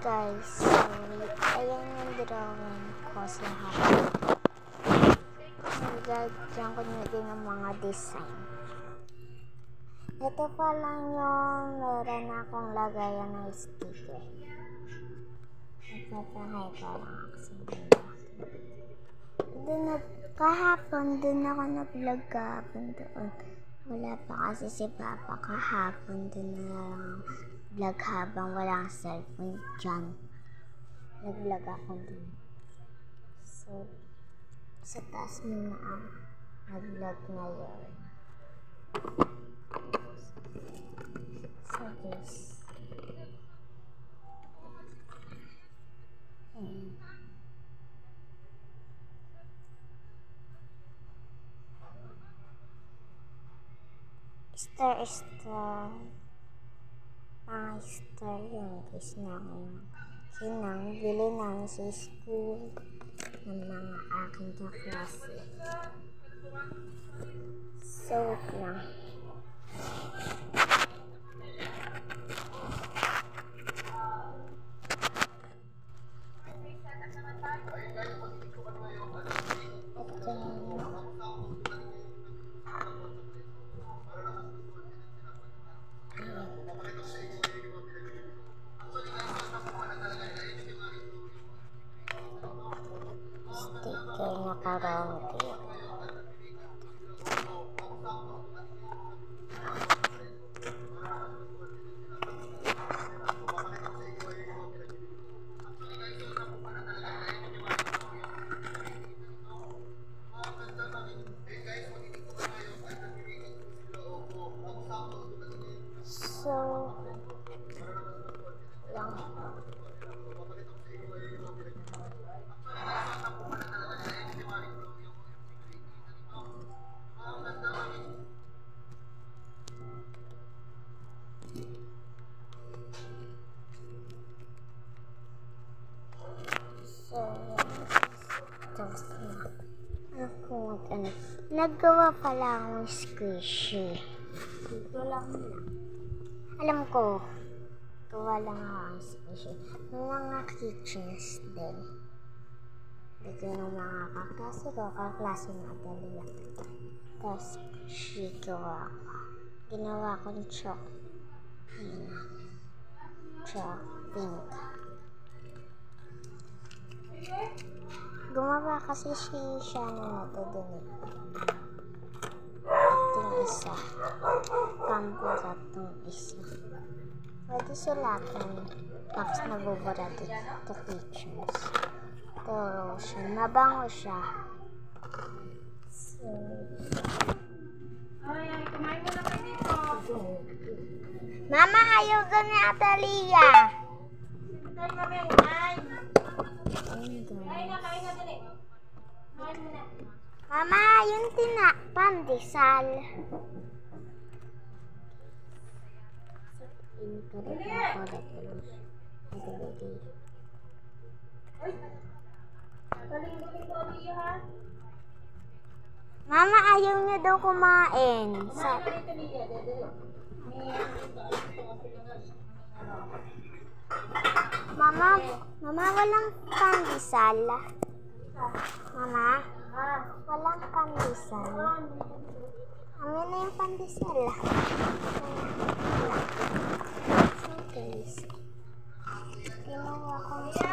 guys, so ayan yung drawing ko sa hapon. Nagagyan ko na din ng mga design. Ito pa lang yung meron akong lagayan ng sticker. Nagpapahay pa lang ako sa mga. Kahapon, dun ako na-vlog kahapon doon. Wala pa kasi si Papa kahapon. Dun na lang vlog habang walang cellphone dyan. Nag-vlog ako dun. So, sa taas muna ako nag-vlog ngayon. So, guys. Star. Mga star yun guys na sinang bili namin sa school ng mga aking kaklase. So lang. Sticker na karaoke. So, lang. Naggawa pala akong squishy. Alam ko, gawa lang ako ang squishy. Mga kitchens din. Dito ng mga kaklase ko, kaklase ng Atalia. Tapos, squishy gawa ko. Ginawa kong chalk. Chalk pink. Gumawa kasi siya na natudunod. Itong isa. Pamburat itong isa. Pwede sulatan. Tapos nabubura dito pictures. Ito lotion. Mabango siya. So, kumain mo na kayo dito. Mama, ayaw doon ni Atalia. Kain na, kain. Kain na, dali. Kain mo na. Mama, yung pandesal. Mama, ayaw niya daw kumain. Mama, walang pandesal. Mama, walang pandesal. Amin na yung pandesal. So guys,